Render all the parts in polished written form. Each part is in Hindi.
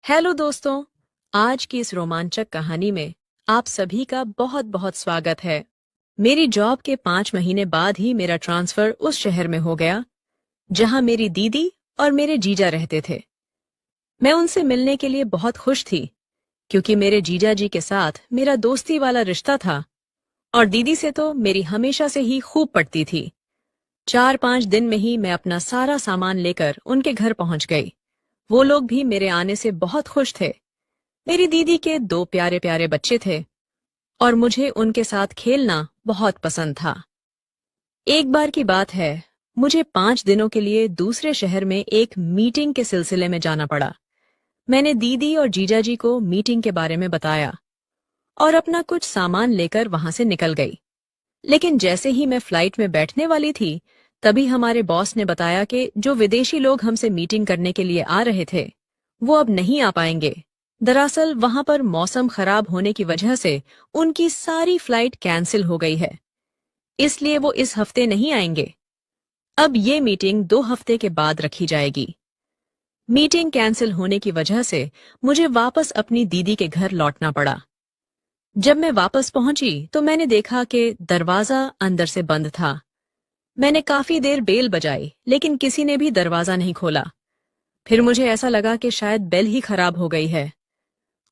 हेलो दोस्तों। आज की इस रोमांचक कहानी में आप सभी का बहुत बहुत स्वागत है। मेरी जॉब के 5 महीने बाद ही मेरा ट्रांसफर उस शहर में हो गया जहां मेरी दीदी और मेरे जीजा रहते थे। मैं उनसे मिलने के लिए बहुत खुश थी क्योंकि मेरे जीजा जी के साथ मेरा दोस्ती वाला रिश्ता था और दीदी से तो मेरी हमेशा से ही खूब पटती थी। 4-5 दिन में ही मैं अपना सारा सामान लेकर उनके घर पहुंच गई। वो लोग भी मेरे आने से बहुत खुश थे। मेरी दीदी के 2 प्यारे प्यारे बच्चे थे और मुझे उनके साथ खेलना बहुत पसंद था। एक बार की बात है, मुझे 5 दिनों के लिए दूसरे शहर में एक मीटिंग के सिलसिले में जाना पड़ा। मैंने दीदी और जीजाजी को मीटिंग के बारे में बताया और अपना कुछ सामान लेकर वहां से निकल गई। लेकिन जैसे ही मैं फ्लाइट में बैठने वाली थी, तभी हमारे बॉस ने बताया कि जो विदेशी लोग हमसे मीटिंग करने के लिए आ रहे थे, वो अब नहीं आ पाएंगे। दरअसल वहां पर मौसम खराब होने की वजह से उनकी सारी फ्लाइट कैंसिल हो गई है, इसलिए वो इस हफ्ते नहीं आएंगे। अब ये मीटिंग 2 हफ्ते के बाद रखी जाएगी। मीटिंग कैंसिल होने की वजह से मुझे वापस अपनी दीदी के घर लौटना पड़ा। जब मैं वापस पहुंची तो मैंने देखा कि दरवाजा अंदर से बंद था। मैंने काफी देर बेल बजाई, लेकिन किसी ने भी दरवाजा नहीं खोला। फिर मुझे ऐसा लगा कि शायद बेल ही खराब हो गई है।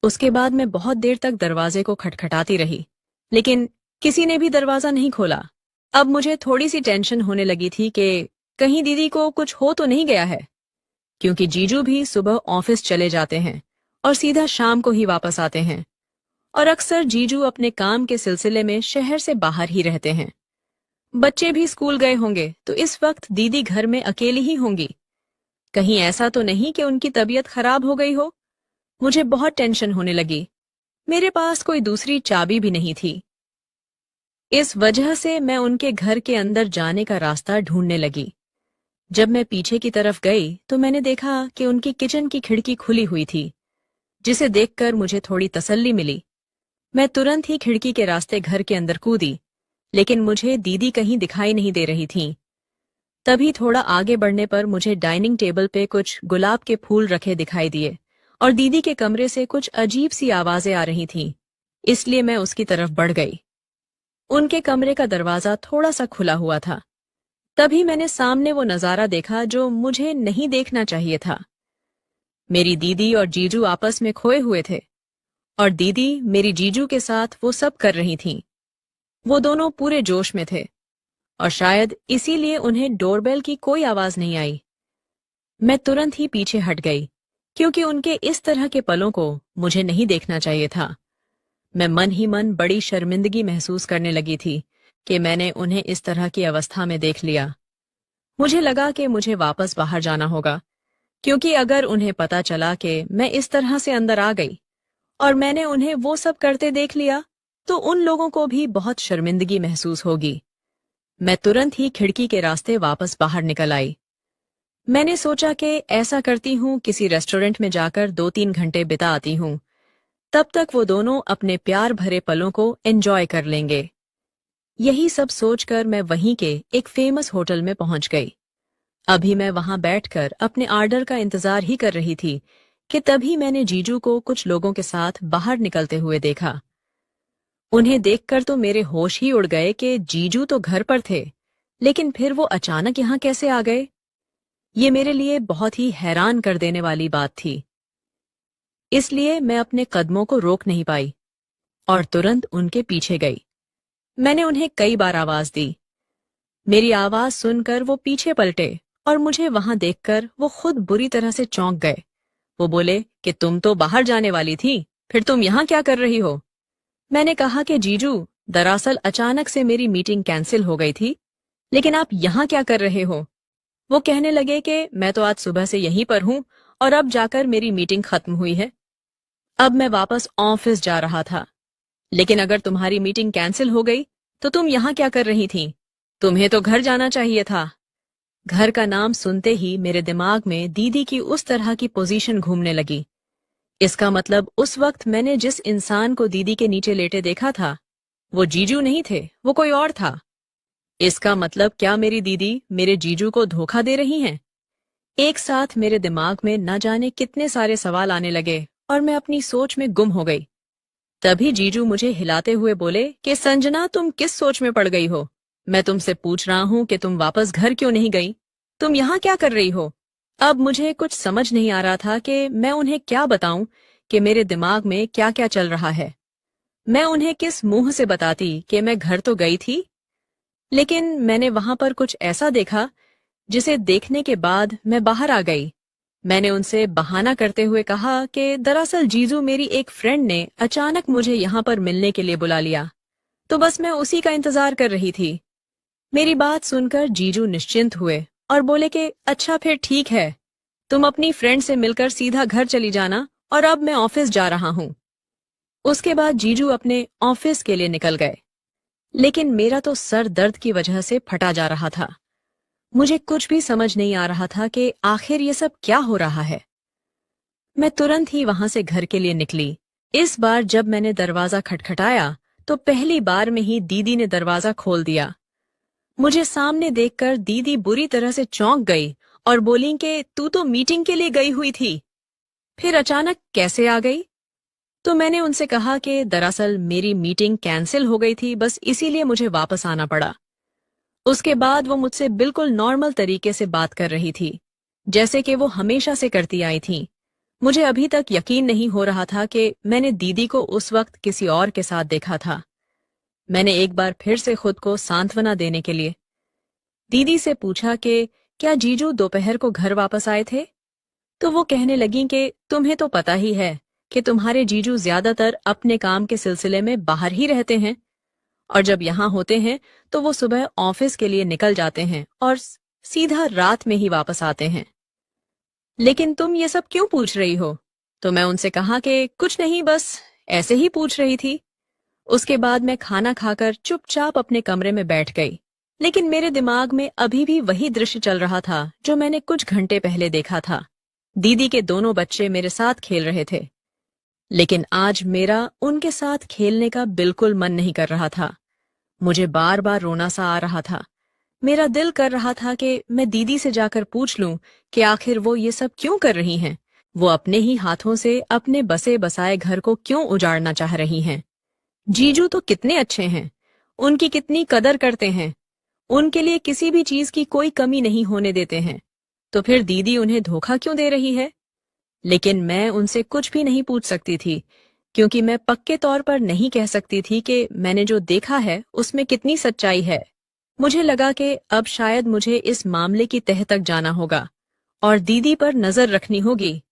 उसके बाद मैं बहुत देर तक दरवाजे को खटखटाती रही, लेकिन किसी ने भी दरवाजा नहीं खोला। अब मुझे थोड़ी सी टेंशन होने लगी थी कि कहीं दीदी को कुछ हो तो नहीं गया है, क्योंकि जीजू भी सुबह ऑफिस चले जाते हैं और सीधा शाम को ही वापस आते हैं, और अक्सर जीजू अपने काम के सिलसिले में शहर से बाहर ही रहते हैं। बच्चे भी स्कूल गए होंगे, तो इस वक्त दीदी घर में अकेली ही होंगी। कहीं ऐसा तो नहीं कि उनकी तबीयत खराब हो गई हो। मुझे बहुत टेंशन होने लगी। मेरे पास कोई दूसरी चाबी भी नहीं थी। इस वजह से मैं उनके घर के अंदर जाने का रास्ता ढूंढने लगी। जब मैं पीछे की तरफ गई तो मैंने देखा कि उनकी किचन की खिड़की खुली हुई थी, जिसे देखकर मुझे थोड़ी तसल्ली मिली। मैं तुरंत ही खिड़की के रास्ते घर के अंदर कूदी, लेकिन मुझे दीदी कहीं दिखाई नहीं दे रही थीं। तभी थोड़ा आगे बढ़ने पर मुझे डाइनिंग टेबल पे कुछ गुलाब के फूल रखे दिखाई दिए और दीदी के कमरे से कुछ अजीब सी आवाजें आ रही थीं, इसलिए मैं उसकी तरफ बढ़ गई। उनके कमरे का दरवाजा थोड़ा सा खुला हुआ था। तभी मैंने सामने वो नजारा देखा जो मुझे नहीं देखना चाहिए था। मेरी दीदी और जीजू आपस में खोए हुए थे और दीदी मेरी जीजू के साथ वो सब कर रही थीं। वो दोनों पूरे जोश में थे और शायद इसीलिए उन्हें डोरबेल की कोई आवाज नहीं आई। मैं तुरंत ही पीछे हट गई, क्योंकि उनके इस तरह के पलों को मुझे नहीं देखना चाहिए था। मैं मन ही मन बड़ी शर्मिंदगी महसूस करने लगी थी कि मैंने उन्हें इस तरह की अवस्था में देख लिया। मुझे लगा कि मुझे वापस बाहर जाना होगा, क्योंकि अगर उन्हें पता चला कि मैं इस तरह से अंदर आ गई और मैंने उन्हें वो सब करते देख लिया, तो उन लोगों को भी बहुत शर्मिंदगी महसूस होगी। मैं तुरंत ही खिड़की के रास्ते वापस बाहर निकल आई। मैंने सोचा कि ऐसा करती हूँ, किसी रेस्टोरेंट में जाकर 2-3 घंटे बिता आती हूँ। तब तक वो दोनों अपने प्यार भरे पलों को एंजॉय कर लेंगे। यही सब सोचकर मैं वहीं के एक फेमस होटल में पहुंच गई। अभी मैं वहां बैठकर अपने ऑर्डर का इंतजार ही कर रही थी कि तभी मैंने जीजू को कुछ लोगों के साथ बाहर निकलते हुए देखा। उन्हें देखकर तो मेरे होश ही उड़ गए कि जीजू तो घर पर थे, लेकिन फिर वो अचानक यहाँ कैसे आ गए। ये मेरे लिए बहुत ही हैरान कर देने वाली बात थी। इसलिए मैं अपने कदमों को रोक नहीं पाई और तुरंत उनके पीछे गई। मैंने उन्हें कई बार आवाज दी। मेरी आवाज सुनकर वो पीछे पलटे और मुझे वहां देखकर वो खुद बुरी तरह से चौंक गए। वो बोले कि तुम तो बाहर जाने वाली थी, फिर तुम यहाँ क्या कर रही हो? मैंने कहा कि जीजू, दरअसल अचानक से मेरी मीटिंग कैंसिल हो गई थी, लेकिन आप यहाँ क्या कर रहे हो? वो कहने लगे कि मैं तो आज सुबह से यहीं पर हूँ और अब जाकर मेरी मीटिंग खत्म हुई है। अब मैं वापस ऑफिस जा रहा था। लेकिन अगर तुम्हारी मीटिंग कैंसिल हो गई तो तुम यहाँ क्या कर रही थी? तुम्हें तो घर जाना चाहिए था। घर का नाम सुनते ही मेरे दिमाग में दीदी की उस तरह की पोजीशन घूमने लगी। इसका मतलब उस वक्त मैंने जिस इंसान को दीदी के नीचे लेटे देखा था, वो जीजू नहीं थे, वो कोई और था। इसका मतलब क्या मेरी दीदी मेरे जीजू को धोखा दे रही हैं? एक साथ मेरे दिमाग में न जाने कितने सारे सवाल आने लगे और मैं अपनी सोच में गुम हो गई। तभी जीजू मुझे हिलाते हुए बोले कि संजना, तुम किस सोच में पड़ गई हो? मैं तुमसे पूछ रहा हूँ कि तुम वापस घर क्यों नहीं गई? तुम यहाँ क्या कर रही हो? अब मुझे कुछ समझ नहीं आ रहा था कि मैं उन्हें क्या बताऊं कि मेरे दिमाग में क्या क्या चल रहा है। मैं उन्हें किस मुंह से बताती कि मैं घर तो गई थी, लेकिन मैंने वहां पर कुछ ऐसा देखा जिसे देखने के बाद मैं बाहर आ गई। मैंने उनसे बहाना करते हुए कहा कि दरअसल जीजू, मेरी एक फ्रेंड ने अचानक मुझे यहाँ पर मिलने के लिए बुला लिया, तो बस मैं उसी का इंतजार कर रही थी। मेरी बात सुनकर जीजू निश्चिंत हुए और बोले कि अच्छा फिर ठीक है, तुम अपनी फ्रेंड से मिलकर सीधा घर चली जाना और अब मैं ऑफिस जा रहा हूँ। उसके बाद जीजू अपने ऑफिस के लिए निकल गए, लेकिन मेरा तो सर दर्द की वजह से फटा जा रहा था। मुझे कुछ भी समझ नहीं आ रहा था कि आखिर ये सब क्या हो रहा है। मैं तुरंत ही वहां से घर के लिए निकली। इस बार जब मैंने दरवाजा खटखटाया तो पहली बार में ही दीदी ने दरवाजा खोल दिया। मुझे सामने देखकर दीदी बुरी तरह से चौंक गई और बोली कि तू तो मीटिंग के लिए गई हुई थी, फिर अचानक कैसे आ गई? तो मैंने उनसे कहा कि दरअसल मेरी मीटिंग कैंसिल हो गई थी, बस इसीलिए मुझे वापस आना पड़ा। उसके बाद वो मुझसे बिल्कुल नॉर्मल तरीके से बात कर रही थी, जैसे कि वो हमेशा से करती आई थी। मुझे अभी तक यकीन नहीं हो रहा था कि मैंने दीदी को उस वक्त किसी और के साथ देखा था। मैंने एक बार फिर से खुद को सांत्वना देने के लिए दीदी से पूछा कि क्या जीजू दोपहर को घर वापस आए थे? तो वो कहने लगी कि तुम्हें तो पता ही है कि तुम्हारे जीजू ज्यादातर अपने काम के सिलसिले में बाहर ही रहते हैं, और जब यहाँ होते हैं तो वो सुबह ऑफिस के लिए निकल जाते हैं और सीधा रात में ही वापस आते हैं। लेकिन तुम ये सब क्यों पूछ रही हो? तो मैं उनसे कहा कि कुछ नहीं, बस ऐसे ही पूछ रही थी। उसके बाद मैं खाना खाकर चुपचाप अपने कमरे में बैठ गई, लेकिन मेरे दिमाग में अभी भी वही दृश्य चल रहा था जो मैंने कुछ घंटे पहले देखा था। दीदी के दोनों बच्चे मेरे साथ खेल रहे थे, लेकिन आज मेरा उनके साथ खेलने का बिल्कुल मन नहीं कर रहा था। मुझे बार बार रोना सा आ रहा था। मेरा दिल कर रहा था कि मैं दीदी से जाकर पूछ लूं कि आखिर वो ये सब क्यों कर रही हैं। वो अपने ही हाथों से अपने बसे बसाए घर को क्यों उजाड़ना चाह रही हैं। जीजू तो कितने अच्छे हैं, उनकी कितनी कदर करते हैं, उनके लिए किसी भी चीज की कोई कमी नहीं होने देते हैं, तो फिर दीदी उन्हें धोखा क्यों दे रही है? लेकिन मैं उनसे कुछ भी नहीं पूछ सकती थी, क्योंकि मैं पक्के तौर पर नहीं कह सकती थी कि मैंने जो देखा है उसमें कितनी सच्चाई है। मुझे लगा कि अब शायद मुझे इस मामले की तह तक जाना होगा और दीदी पर नजर रखनी होगी।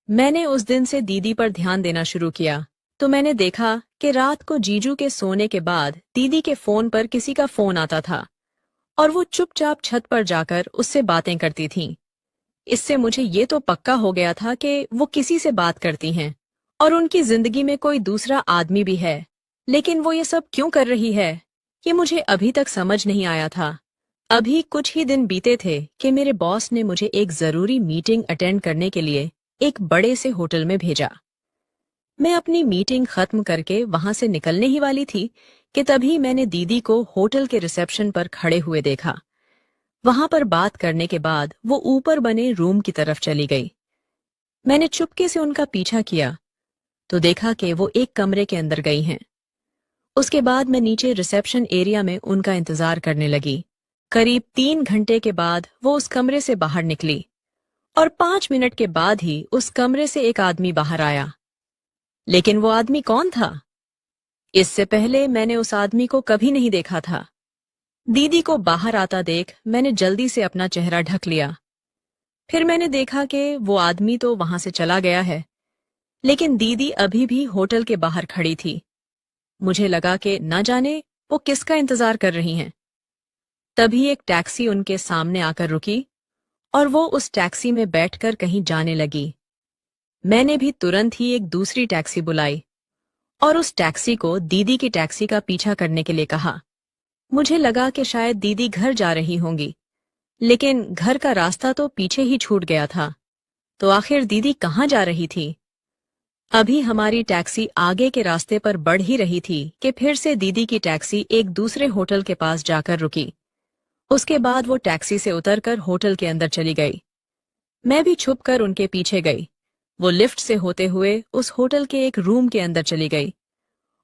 मैंने उस दिन से दीदी पर ध्यान देना शुरू किया, तो मैंने देखा कि रात को जीजू के सोने के बाद दीदी के फोन पर किसी का फोन आता था और वो चुपचाप छत पर जाकर उससे बातें करती थीं। इससे मुझे ये तो पक्का हो गया था कि वो किसी से बात करती हैं और उनकी जिंदगी में कोई दूसरा आदमी भी है। लेकिन वो ये सब क्यों कर रही है, ये मुझे अभी तक समझ नहीं आया था। अभी कुछ ही दिन बीते थे कि मेरे बॉस ने मुझे एक जरूरी मीटिंग अटेंड करने के लिए एक बड़े से होटल में भेजा। मैं अपनी मीटिंग खत्म करके वहां से निकलने ही वाली थी कि तभी मैंने दीदी को होटल के रिसेप्शन पर खड़े हुए देखा। वहां पर बात करने के बाद वो ऊपर बने रूम की तरफ चली गई। मैंने चुपके से उनका पीछा किया तो देखा कि वो एक कमरे के अंदर गई हैं। उसके बाद मैं नीचे रिसेप्शन एरिया में उनका इंतजार करने लगी। करीब 3 घंटे के बाद वो उस कमरे से बाहर निकली और 5 मिनट के बाद ही उस कमरे से एक आदमी बाहर आया। लेकिन वो आदमी कौन था? इससे पहले मैंने उस आदमी को कभी नहीं देखा था। दीदी को बाहर आता देख मैंने जल्दी से अपना चेहरा ढक लिया। फिर मैंने देखा कि वो आदमी तो वहां से चला गया है, लेकिन दीदी अभी भी होटल के बाहर खड़ी थी। मुझे लगा कि न जाने वो किसका इंतजार कर रही हैं। तभी एक टैक्सी उनके सामने आकर रुकी और वो उस टैक्सी में बैठकर कहीं जाने लगी। मैंने भी तुरंत ही एक दूसरी टैक्सी बुलाई और उस टैक्सी को दीदी की टैक्सी का पीछा करने के लिए कहा। मुझे लगा कि शायद दीदी घर जा रही होंगी, लेकिन घर का रास्ता तो पीछे ही छूट गया था। तो आखिर दीदी कहाँ जा रही थी? अभी हमारी टैक्सी आगे के रास्ते पर बढ़ ही रही थी कि फिर से दीदी की टैक्सी एक दूसरे होटल के पास जाकर रुकी। उसके बाद वो टैक्सी से उतरकर होटल के अंदर चली गई। मैं भी छुपकर उनके पीछे गई। वो लिफ्ट से होते हुए उस होटल के एक रूम के अंदर चली गई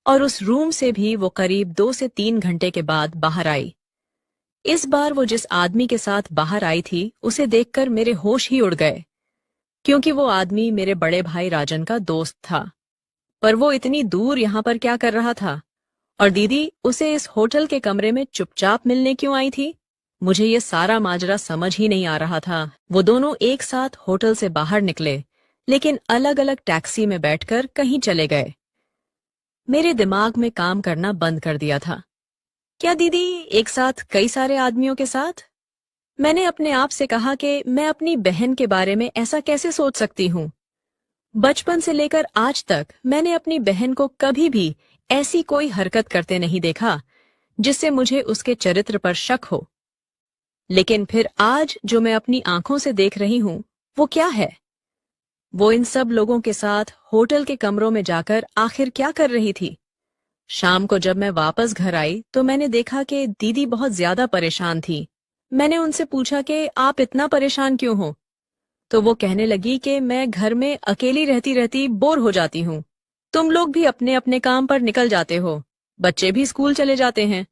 और उस रूम से भी वो करीब 2 से 3 घंटे के बाद बाहर आई। इस बार वो जिस आदमी के साथ बाहर आई थी उसे देखकर मेरे होश ही उड़ गए, क्योंकि वो आदमी मेरे बड़े भाई राजन का दोस्त था। पर वो इतनी दूर यहाँ पर क्या कर रहा था? और दीदी उसे इस होटल के कमरे में चुपचाप मिलने क्यों आई थी? मुझे ये सारा माजरा समझ ही नहीं आ रहा था। वो दोनों एक साथ होटल से बाहर निकले, लेकिन अलग अलग टैक्सी में बैठकर कहीं चले गए। मेरे दिमाग में काम करना बंद कर दिया था। क्या दीदी एक साथ कई सारे आदमियों के साथ? मैंने अपने आप से कहा कि मैं अपनी बहन के बारे में ऐसा कैसे सोच सकती हूँ। बचपन से लेकर आज तक मैंने अपनी बहन को कभी भी ऐसी कोई हरकत करते नहीं देखा जिससे मुझे उसके चरित्र पर शक हो। लेकिन फिर आज जो मैं अपनी आंखों से देख रही हूं वो क्या है? वो इन सब लोगों के साथ होटल के कमरों में जाकर आखिर क्या कर रही थी? शाम को जब मैं वापस घर आई तो मैंने देखा कि दीदी बहुत ज्यादा परेशान थी। मैंने उनसे पूछा कि आप इतना परेशान क्यों हो? तो वो कहने लगी कि मैं घर में अकेली रहती रहती बोर हो जाती हूँ। तुम लोग भी अपने अपने काम पर निकल जाते हो, बच्चे भी स्कूल चले जाते हैं।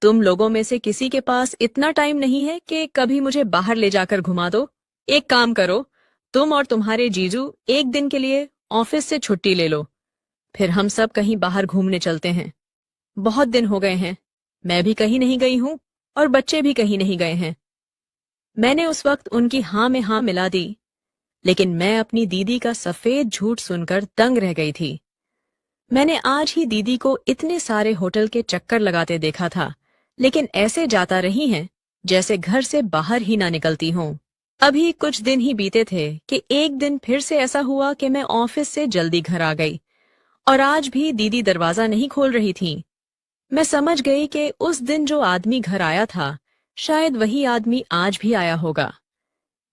तुम लोगों में से किसी के पास इतना टाइम नहीं है कि कभी मुझे बाहर ले जाकर घुमा दो। एक काम करो, तुम और तुम्हारे जीजू एक दिन के लिए ऑफिस से छुट्टी ले लो, फिर हम सब कहीं बाहर घूमने चलते हैं। बहुत दिन हो गए हैं, मैं भी कहीं नहीं गई हूँ और बच्चे भी कहीं नहीं गए हैं। मैंने उस वक्त उनकी हाँ में हाँ मिला दी, लेकिन मैं अपनी दीदी का सफेद झूठ सुनकर दंग रह गई थी। मैंने आज ही दीदी को इतने सारे होटल के चक्कर लगाते देखा था, लेकिन ऐसे जाता रही हैं जैसे घर से बाहर ही ना निकलती हों। अभी कुछ दिन ही बीते थे कि एक दिन फिर से ऐसा हुआ कि मैं ऑफिस से जल्दी घर आ गई और आज भी दीदी दरवाजा नहीं खोल रही थी। मैं समझ गई कि उस दिन जो आदमी घर आया था शायद वही आदमी आज भी आया होगा।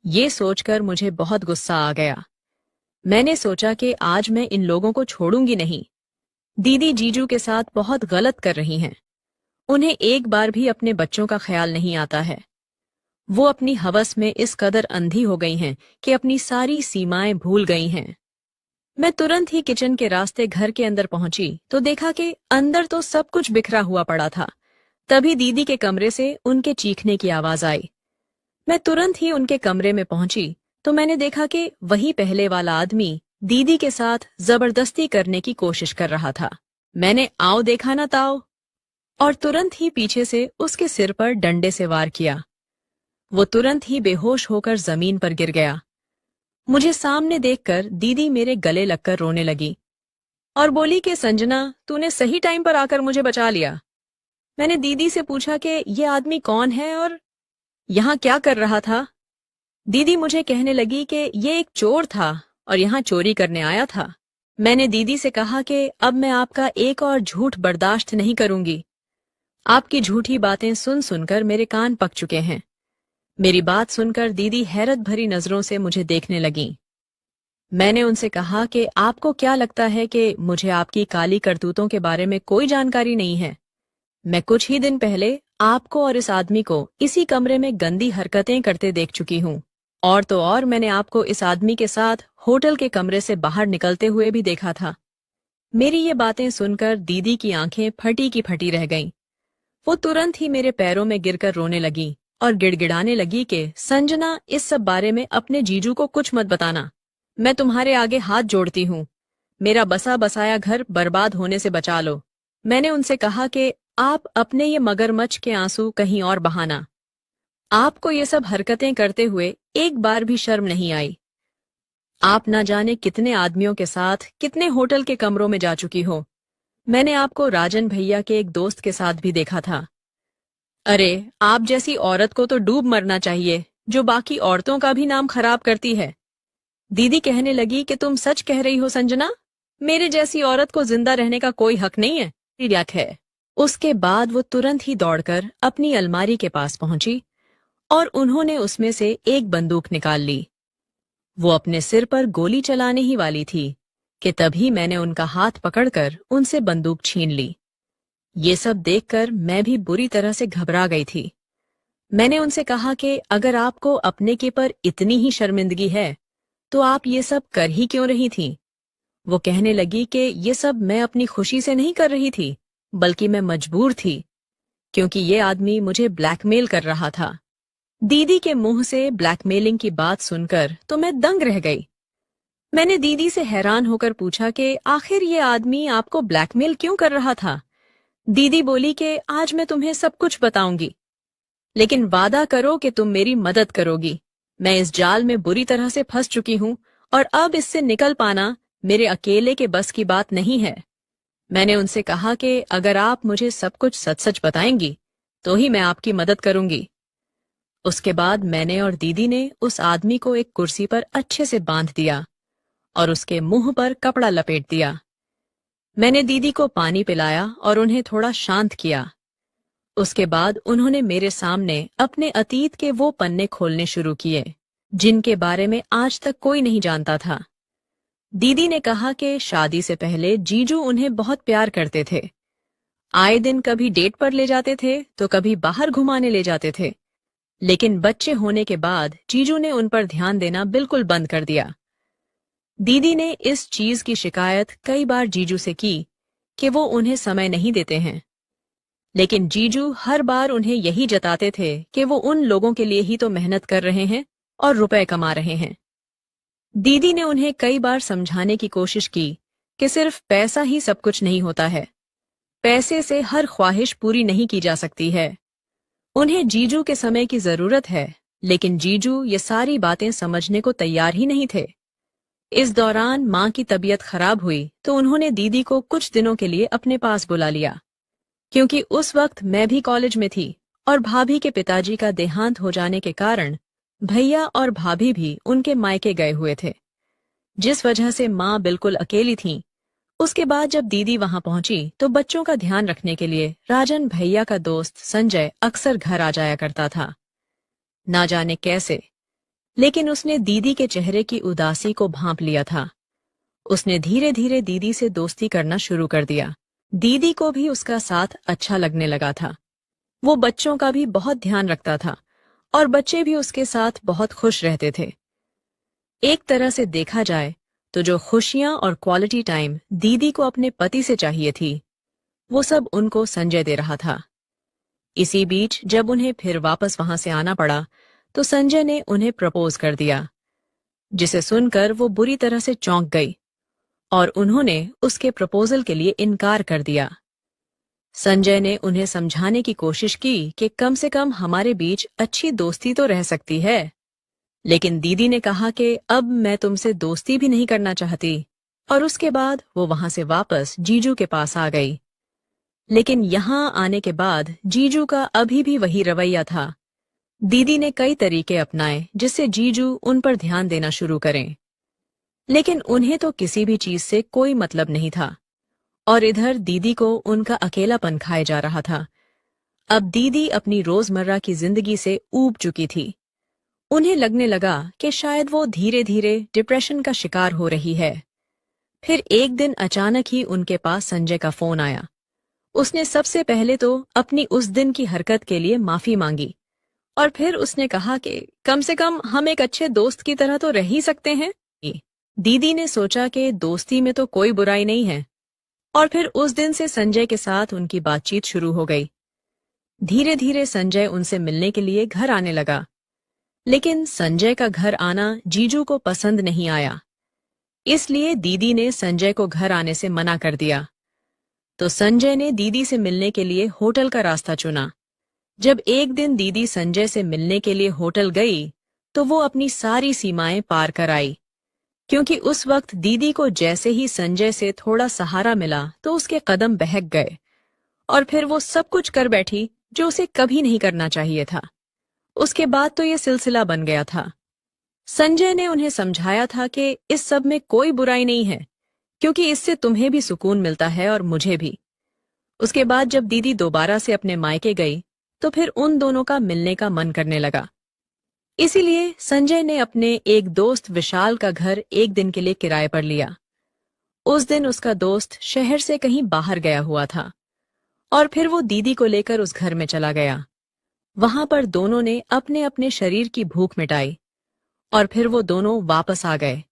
ये सोचकर मुझे बहुत गुस्सा आ गया। मैंने सोचा कि आज मैं इन लोगों को छोड़ूंगी नहीं। दीदी जीजू के साथ बहुत गलत कर रही हैं। उन्हें एक बार भी अपने बच्चों का ख्याल नहीं आता है। वो अपनी हवस में इस कदर अंधी हो गई हैं कि अपनी सारी सीमाएं भूल गई हैं। मैं तुरंत ही किचन के रास्ते घर के अंदर पहुंची तो देखा कि अंदर तो सब कुछ बिखरा हुआ पड़ा था। तभी दीदी के कमरे से उनके चीखने की आवाज आई। मैं तुरंत ही उनके कमरे में पहुंची तो मैंने देखा कि वही पहले वाला आदमी दीदी के साथ जबरदस्ती करने की कोशिश कर रहा था। मैंने आओ देखा ना ताओ, और तुरंत ही पीछे से उसके सिर पर डंडे से वार किया। वो तुरंत ही बेहोश होकर जमीन पर गिर गया। मुझे सामने देखकर दीदी मेरे गले लगकर रोने लगी और बोली कि संजना, तूने सही टाइम पर आकर मुझे बचा लिया। मैंने दीदी से पूछा कि ये आदमी कौन है और यहाँ क्या कर रहा था? दीदी मुझे कहने लगी कि ये एक चोर था और यहाँ चोरी करने आया था। मैंने दीदी से कहा कि अब मैं आपका एक और झूठ बर्दाश्त नहीं करूंगी। आपकी झूठी बातें सुन सुनकर मेरे कान पक चुके हैं। मेरी बात सुनकर दीदी हैरत भरी नजरों से मुझे देखने लगीं। मैंने उनसे कहा कि आपको क्या लगता है कि मुझे आपकी काली करतूतों के बारे में कोई जानकारी नहीं है? मैं कुछ ही दिन पहले आपको और इस आदमी को इसी कमरे में गंदी हरकतें करते देख चुकी हूँ। और तो और मैंने आपको इस आदमी के साथ होटल के कमरे से बाहर निकलते हुए भी देखा था। मेरी ये बातें सुनकर दीदी की आंखें फटी की फटी रह गईं। वो तुरंत ही मेरे पैरों में गिरकर रोने लगी और गिड़गिड़ाने लगी कि संजना, इस सब बारे में अपने जीजू को कुछ मत बताना। मैं तुम्हारे आगे हाथ जोड़ती हूँ, मेरा बसा बसाया घर बर्बाद होने से बचा लो। मैंने उनसे कहा कि आप अपने ये मगरमच्छ के आंसू कहीं और बहाना। आपको ये सब हरकतें करते हुए एक बार भी शर्म नहीं आई। आप ना जाने कितने आदमियों के साथ कितने होटल के कमरों में जा चुकी हो। मैंने आपको राजन भैया के एक दोस्त के साथ भी देखा था। अरे, आप जैसी औरत को तो डूब मरना चाहिए जो बाकी औरतों का भी नाम खराब करती है। दीदी कहने लगी कि तुम सच कह रही हो संजना, मेरे जैसी औरत को जिंदा रहने का कोई हक नहीं है। याक है। उसके बाद वो तुरंत ही दौड़कर अपनी अलमारी के पास पहुंची और उन्होंने उसमें से एक बंदूक निकाल ली। वो अपने सिर पर गोली चलाने ही वाली थी कि तभी मैंने उनका हाथ पकड़कर उनसे बंदूक छीन ली। ये सब देखकर मैं भी बुरी तरह से घबरा गई थी। मैंने उनसे कहा कि अगर आपको अपने के पर इतनी ही शर्मिंदगी है तो आप ये सब कर ही क्यों रही थीं? वो कहने लगी कि ये सब मैं अपनी खुशी से नहीं कर रही थी, बल्कि मैं मजबूर थी, क्योंकि ये आदमी मुझे ब्लैकमेल कर रहा था। दीदी के मुंह से ब्लैकमेलिंग की बात सुनकर तो मैं दंग रह गई। मैंने दीदी से हैरान होकर पूछा कि आखिर ये आदमी आपको ब्लैकमेल क्यों कर रहा था? दीदी बोली कि आज मैं तुम्हें सब कुछ बताऊंगी, लेकिन वादा करो कि तुम मेरी मदद करोगी। मैं इस जाल में बुरी तरह से फंस चुकी हूं और अब इससे निकल पाना मेरे अकेले के बस की बात नहीं है। मैंने उनसे कहा कि अगर आप मुझे सब कुछ सच सच बताएंगी तो ही मैं आपकी मदद करूंगी। उसके बाद मैंने और दीदी ने उस आदमी को एक कुर्सी पर अच्छे से बांध दिया और उसके मुंह पर कपड़ा लपेट दिया। मैंने दीदी को पानी पिलाया और उन्हें थोड़ा शांत किया। उसके बाद उन्होंने मेरे सामने अपने अतीत के वो पन्ने खोलने शुरू किए जिनके बारे में आज तक कोई नहीं जानता था। दीदी ने कहा कि शादी से पहले जीजू उन्हें बहुत प्यार करते थे। आए दिन कभी डेट पर ले जाते थे तो कभी बाहर घुमाने ले जाते थे, लेकिन बच्चे होने के बाद जीजू ने उन पर ध्यान देना बिल्कुल बंद कर दिया। दीदी ने इस चीज की शिकायत कई बार जीजू से की कि वो उन्हें समय नहीं देते हैं, लेकिन जीजू हर बार उन्हें यही जताते थे कि वो उन लोगों के लिए ही तो मेहनत कर रहे हैं और रुपए कमा रहे हैं। दीदी ने उन्हें कई बार समझाने की कोशिश की कि सिर्फ पैसा ही सब कुछ नहीं होता है, पैसे से हर ख्वाहिश पूरी नहीं की जा सकती है। उन्हें जीजू के समय की जरूरत है, लेकिन जीजू ये सारी बातें समझने को तैयार ही नहीं थे। इस दौरान माँ की तबीयत खराब हुई तो उन्होंने दीदी को कुछ दिनों के लिए अपने पास बुला लिया, क्योंकि उस वक्त मैं भी कॉलेज में थी और भाभी के पिताजी का देहांत हो जाने के कारण भैया और भाभी भी उनके मायके गए हुए थे, जिस वजह से माँ बिल्कुल अकेली थीं। उसके बाद जब दीदी वहां पहुंची तो बच्चों का ध्यान रखने के लिए राजन भैया का दोस्त संजय अक्सर घर आ जाया करता था। ना जाने कैसे, लेकिन उसने दीदी के चेहरे की उदासी को भांप लिया था। उसने धीरे धीरे दीदी से दोस्ती करना शुरू कर दिया। दीदी को भी उसका साथ अच्छा लगने लगा था। वो बच्चों का भी बहुत ध्यान रखता था और बच्चे भी उसके साथ बहुत खुश रहते थे। एक तरह से देखा जाए तो जो खुशियां और क्वालिटी टाइम दीदी को अपने पति से चाहिए थी, वो सब उनको संजय दे रहा था। इसी बीच जब उन्हें फिर वापस वहां से आना पड़ा तो संजय ने उन्हें प्रपोज कर दिया, जिसे सुनकर वो बुरी तरह से चौंक गई और उन्होंने उसके प्रपोजल के लिए इनकार कर दिया। संजय ने उन्हें समझाने की कोशिश की कि कम से कम हमारे बीच अच्छी दोस्ती तो रह सकती है, लेकिन दीदी ने कहा कि अब मैं तुमसे दोस्ती भी नहीं करना चाहती, और उसके बाद वो वहां से वापस जीजू के पास आ गई। लेकिन यहां आने के बाद जीजू का अभी भी वही रवैया था। दीदी ने कई तरीके अपनाए जिससे जीजू उन पर ध्यान देना शुरू करें, लेकिन उन्हें तो किसी भी चीज से कोई मतलब नहीं था, और इधर दीदी को उनका अकेलापन खाए जा रहा था। अब दीदी अपनी रोजमर्रा की जिंदगी से ऊब चुकी थी। उन्हें लगने लगा कि शायद वो धीरे धीरे डिप्रेशन का शिकार हो रही है। फिर एक दिन अचानक ही उनके पास संजय का फोन आया। उसने सबसे पहले तो अपनी उस दिन की हरकत के लिए माफी मांगी, और फिर उसने कहा कि कम से कम हम एक अच्छे दोस्त की तरह तो रह ही सकते हैं। दीदी ने सोचा कि दोस्ती में तो कोई बुराई नहीं है, और फिर उस दिन से संजय के साथ उनकी बातचीत शुरू हो गई। धीरे धीरे संजय उनसे मिलने के लिए घर आने लगा, लेकिन संजय का घर आना जीजू को पसंद नहीं आया, इसलिए दीदी ने संजय को घर आने से मना कर दिया। तो संजय ने दीदी से मिलने के लिए होटल का रास्ता चुना। जब एक दिन दीदी संजय से मिलने के लिए होटल गई तो वो अपनी सारी सीमाएं पार कर आई, क्योंकि उस वक्त दीदी को जैसे ही संजय से थोड़ा सहारा मिला तो उसके कदम बहक गए, और फिर वो सब कुछ कर बैठी जो उसे कभी नहीं करना चाहिए था। उसके बाद तो ये सिलसिला बन गया था। संजय ने उन्हें समझाया था कि इस सब में कोई बुराई नहीं है, क्योंकि इससे तुम्हें भी सुकून मिलता है और मुझे भी। उसके बाद जब दीदी दोबारा से अपने मायके गई तो फिर उन दोनों का मिलने का मन करने लगा। इसीलिए संजय ने अपने एक दोस्त विशाल का घर एक दिन के लिए किराए पर लिया। उस दिन उसका दोस्त शहर से कहीं बाहर गया हुआ था, और फिर वो दीदी को लेकर उस घर में चला गया। वहां पर दोनों ने अपने अपने शरीर की भूख मिटाई और फिर वो दोनों वापस आ गए।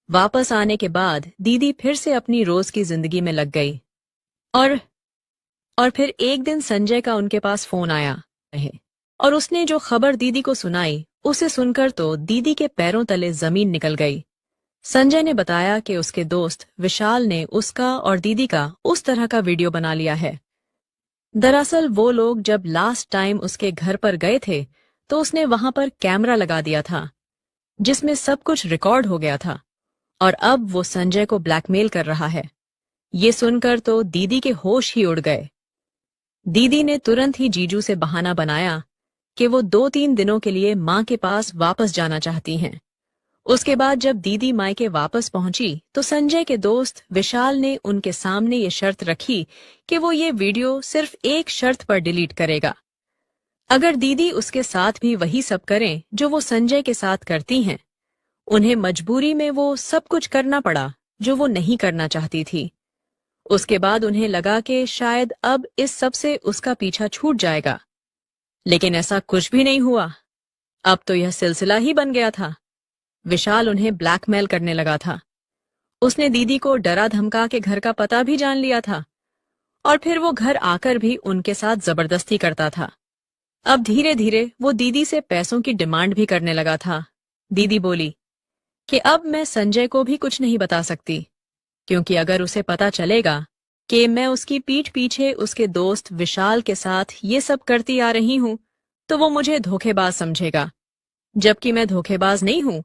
वापस आने के बाद दीदी फिर से अपनी रोज की जिंदगी में लग गई। और और फिर एक दिन संजय का उनके पास फोन आया है और उसने जो खबर दीदी को सुनाई, उसे सुनकर तो दीदी के पैरों तले जमीन निकल गई। संजय ने बताया कि उसके दोस्त विशाल ने उसका और दीदी का उस तरह का वीडियो बना लिया है। दरअसल वो लोग जब लास्ट टाइम उसके घर पर गए थे तो उसने वहां पर कैमरा लगा दिया था जिसमें सब कुछ रिकॉर्ड हो गया था और अब वो संजय को ब्लैकमेल कर रहा है। ये सुनकर तो दीदी के होश ही उड़ गए। दीदी ने तुरंत ही जीजू से बहाना बनाया कि वो 2-3 दिनों के लिए मां के पास वापस जाना चाहती हैं। उसके बाद जब दीदी मायके वापस पहुंची तो संजय के दोस्त विशाल ने उनके सामने ये शर्त रखी कि वो ये वीडियो सिर्फ एक शर्त पर डिलीट करेगा। अगर दीदी उसके साथ भी वही सब करें जो वो संजय के साथ करती हैं, उन्हें मजबूरी में वो सब कुछ करना पड़ा जो वो नहीं करना चाहती थी। उसके बाद उन्हें लगा कि शायद अब इस सब से उसका पीछा छूट जाएगा, लेकिन ऐसा कुछ भी नहीं हुआ। अब तो यह सिलसिला ही बन गया था। विशाल उन्हें ब्लैकमेल करने लगा था। उसने दीदी को डरा धमका के घर का पता भी जान लिया था और फिर वो घर आकर भी उनके साथ जबरदस्ती करता था। अब धीरे धीरे वो दीदी से पैसों की डिमांड भी करने लगा था। दीदी बोली कि अब मैं संजय को भी कुछ नहीं बता सकती, क्योंकि अगर उसे पता चलेगा कि मैं उसकी पीठ पीछे उसके दोस्त विशाल के साथ ये सब करती आ रही हूं तो वो मुझे धोखेबाज समझेगा, जबकि मैं धोखेबाज नहीं हूं।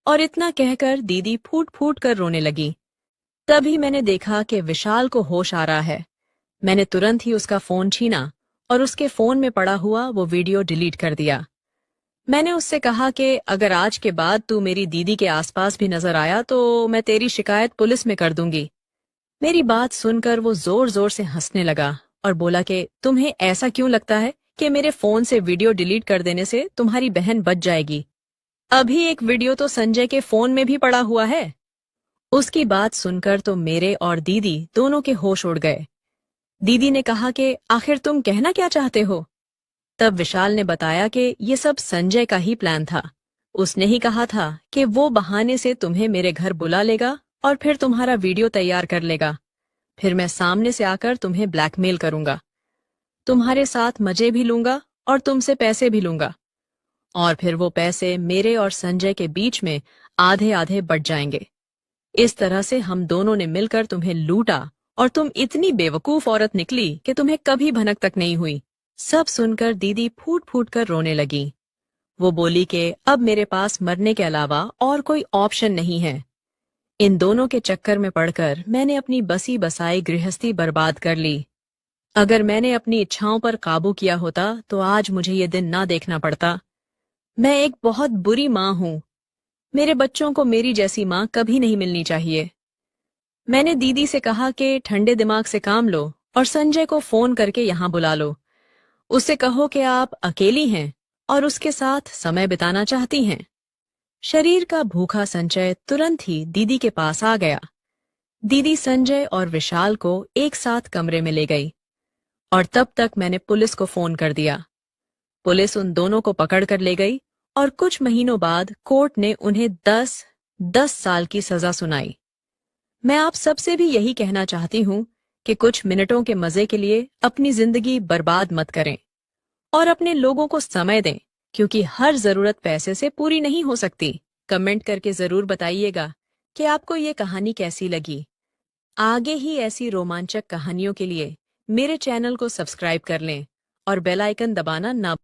और इतना कहकर दीदी फूट फूट कर रोने लगी। तभी मैंने देखा कि विशाल को होश आ रहा है। मैंने तुरंत ही उसका फोन छीना और उसके फोन में पड़ा हुआ वो वीडियो डिलीट कर दिया। मैंने उससे कहा कि अगर आज के बाद तू मेरी दीदी के आसपास भी नजर आया तो मैं तेरी शिकायत पुलिस में कर दूंगी। मेरी बात सुनकर वो जोर जोर से हंसने लगा और बोला कि तुम्हें ऐसा क्यों लगता है कि मेरे फोन से वीडियो डिलीट कर देने से तुम्हारी बहन बच जाएगी? अभी एक वीडियो तो संजय के फोन में भी पड़ा हुआ है। उसकी बात सुनकर तो मेरे और दीदी दोनों के होश उड़ गए। दीदी ने कहा कि आखिर तुम कहना क्या चाहते हो? तब विशाल ने बताया कि ये सब संजय का ही प्लान था। उसने ही कहा था कि वो बहाने से तुम्हें मेरे घर बुला लेगा और फिर तुम्हारा वीडियो तैयार कर लेगा। फिर मैं सामने से आकर तुम्हें ब्लैकमेल करूंगा, तुम्हारे साथ मजे भी लूंगा और तुमसे पैसे भी लूंगा, और फिर वो पैसे मेरे और संजय के बीच में आधे आधे बट जाएंगे। इस तरह से हम दोनों ने मिलकर तुम्हें लूटा और तुम इतनी बेवकूफ औरत निकली कि तुम्हें कभी भनक तक नहीं हुई। सब सुनकर दीदी फूट फूट कर रोने लगी। वो बोली कि अब मेरे पास मरने के अलावा और कोई ऑप्शन नहीं है। इन दोनों के चक्कर में पड़कर मैंने अपनी बसी बसाई गृहस्थी बर्बाद कर ली। अगर मैंने अपनी इच्छाओं पर काबू किया होता तो आज मुझे ये दिन ना देखना पड़ता। मैं एक बहुत बुरी माँ हूं। मेरे बच्चों को मेरी जैसी माँ कभी नहीं मिलनी चाहिए। मैंने दीदी से कहा कि ठंडे दिमाग से काम लो और संजय को फोन करके यहाँ बुला लो। उससे कहो कि आप अकेली हैं और उसके साथ समय बिताना चाहती हैं। शरीर का भूखा संजय तुरंत ही दीदी के पास आ गया। दीदी संजय और विशाल को एक साथ कमरे में ले गई और तब तक मैंने पुलिस को फोन कर दिया। पुलिस उन दोनों को पकड़ कर ले गई और कुछ महीनों बाद कोर्ट ने उन्हें 10 साल की सजा सुनाई। मैं आप सबसे भी यही कहना चाहती हूं कि कुछ मिनटों के मजे के लिए अपनी जिंदगी बर्बाद मत करें और अपने लोगों को समय दें, क्योंकि हर जरूरत पैसे से पूरी नहीं हो सकती। कमेंट करके जरूर बताइएगा कि आपको ये कहानी कैसी लगी। आगे ही ऐसी रोमांचक कहानियों के लिए मेरे चैनल को सब्सक्राइब कर लें और बेल आइकन दबाना ना